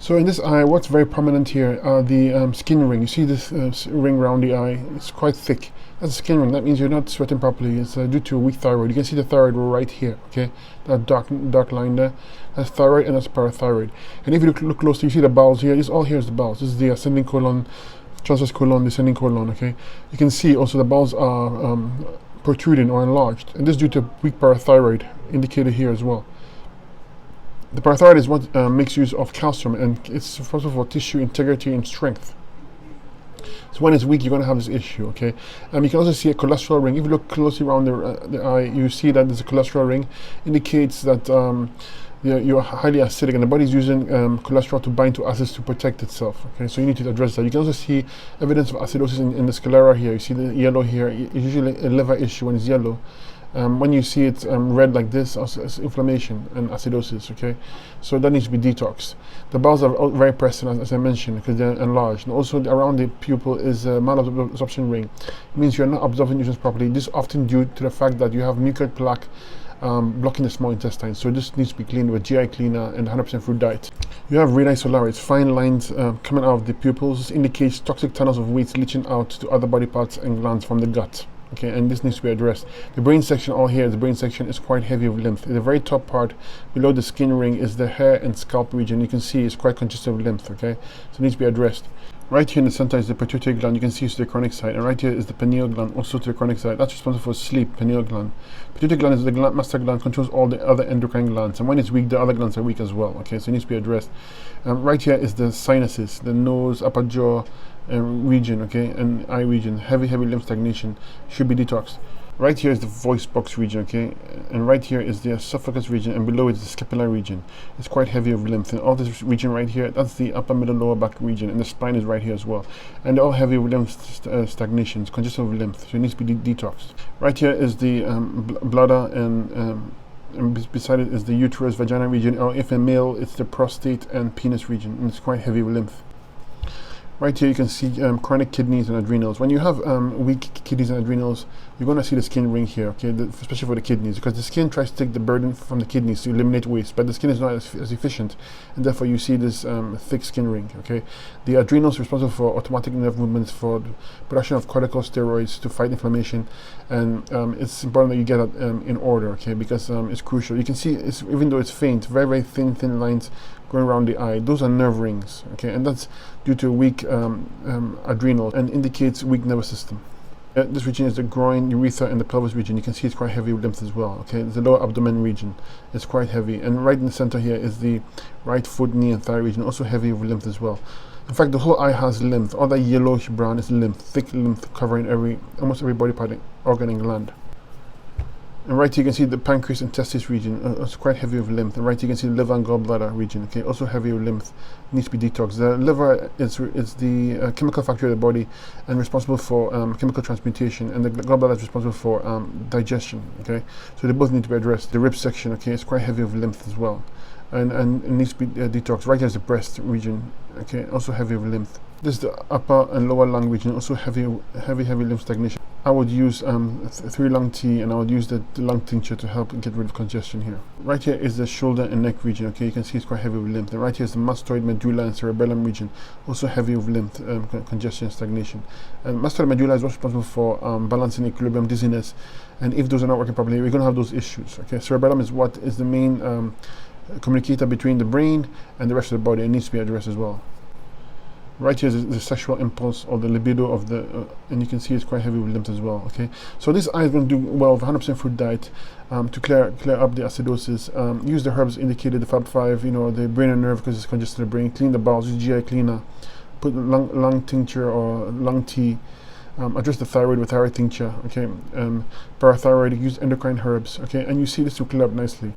So in this eye, what's very prominent here are the skin ring. You see this ring around the eye? It's quite thick. That's a skin ring. That means you're not sweating properly. It's due to a weak thyroid. You can see the thyroid right here. Okay, that dark line there. That's thyroid and that's parathyroid. And if you look closely, you see the bowels here. This all here is the bowels. This is the ascending colon, transverse colon, descending colon. Okay, you can see also the bowels are protruding or enlarged, and this is due to weak parathyroid, indicated here as well. The parathyroid is what makes use of calcium, and it's responsible for tissue integrity and strength. So when it's weak, you're going to have this issue, okay? You can also see a cholesterol ring. If you look closely around the eye, you see that there's a cholesterol ring. Indicates that you're highly acidic, and the body's using cholesterol to bind to acids to protect itself, okay? So you need to address that. You can also see evidence of acidosis in the sclera here. You see the yellow here. It's usually a liver issue when it's yellow. When you see it red like this, it's inflammation and acidosis, okay? So that needs to be detoxed. The bowels are very pressing, as I mentioned, because they're enlarged. And also around the pupil is a malabsorption ring. It means you're not absorbing nutrients properly. This is often due to the fact that you have mucoid plaque blocking the small intestine. So this needs to be cleaned with GI cleaner and 100% fruit diet. You have redi solaris, fine lines coming out of the pupils. This indicates toxic tunnels of waste leaching out to other body parts and glands from the gut. Okay, and this needs to be addressed. The brain section, all here, the brain section is quite heavy of lymph. The very top part below the skin ring is the hair and scalp region. You can see it's quite congested with lymph, okay? So it needs to be addressed. Right here in the center is the pituitary gland. You can see it's the chronic side. And right here is the pineal gland, also to the chronic side. That's responsible for sleep, pineal gland. Pituitary gland is the master gland, controls all the other endocrine glands. And when it's weak, the other glands are weak as well, okay? So it needs to be addressed. Right here is the sinuses, the nose, upper jaw, region, okay, and eye region. Heavy lymph stagnation should be detoxed. Right here is the voice box region, okay, and right here is the esophagus region, and below it is the scapular region. It's quite heavy of lymph, and all this region right here, that's the upper middle lower back region, and the spine is right here as well, and they're all heavy with lymph stagnations, congestion of lymph, so it needs to be detoxed. Right here is the bladder, and beside it is the uterus, vagina region, or if a male, it's the prostate and penis region, and it's quite heavy with lymph. Right here you can see chronic kidneys and adrenals. When you have weak kidneys and adrenals, you're going to see the skin ring here, okay, especially for the kidneys, because the skin tries to take the burden from the kidneys to eliminate waste, but the skin is not as efficient, and therefore you see this thick skin ring, okay. The adrenals are responsible for automatic nerve movements, for the production of corticosteroids to fight inflammation, and it's important that you get that in order, okay, because it's crucial. You can see, even though it's faint, very thin lines going around the eye. Those are nerve rings, okay, and that's due to weak adrenal and indicates weak nervous system. This region is the groin, urethra, and the pelvis region. You can see it's quite heavy with lymph as well, okay. The lower abdomen region is quite heavy, and right in the center here is the right foot, knee, and thigh region, also heavy with lymph as well. In fact, the whole eye has lymph. All that yellowish brown is lymph, thick lymph covering almost every body part, organ, and gland. And right here you can see the pancreas and testis region, it's quite heavy with lymph. And right here you can see the liver and gallbladder region, okay, also heavy with lymph, needs to be detoxed. The liver is the chemical factory of the body and responsible for chemical transmutation, and the gallbladder is responsible for digestion, okay. So they both need to be addressed. The rib section, okay, it's quite heavy with lymph as well, and it needs to be detoxed. Right here is the breast region, okay, also heavy with lymph. This is the upper and lower lung region, also heavy lymph stagnation. I would use 3-lung tea, and I would use the lung tincture to help get rid of congestion here. Right here is the shoulder and neck region, okay, you can see it's quite heavy with lymph. And right here is the mastoid, medulla, and cerebellum region, also heavy with lymph, congestion and stagnation. And mastoid and medulla is responsible for balancing equilibrium, dizziness, and if those are not working properly, we're going to have those issues, okay. Cerebellum is what is the main communicator between the brain and the rest of the body, and needs to be addressed as well. Right here is the sexual impulse or the libido of the, and you can see it's quite heavy with lymph as well, okay. So this eye is going to do well with 100% fruit diet to clear up the acidosis. Use the herbs indicated, the Fab 5, you know, the brain and nerve, because it's congested the brain. Clean the bowels, use GI cleaner, put lung tincture or lung tea. Address the thyroid with thyroid tincture, okay. Parathyroid, use endocrine herbs, okay, and you see this will clear up nicely.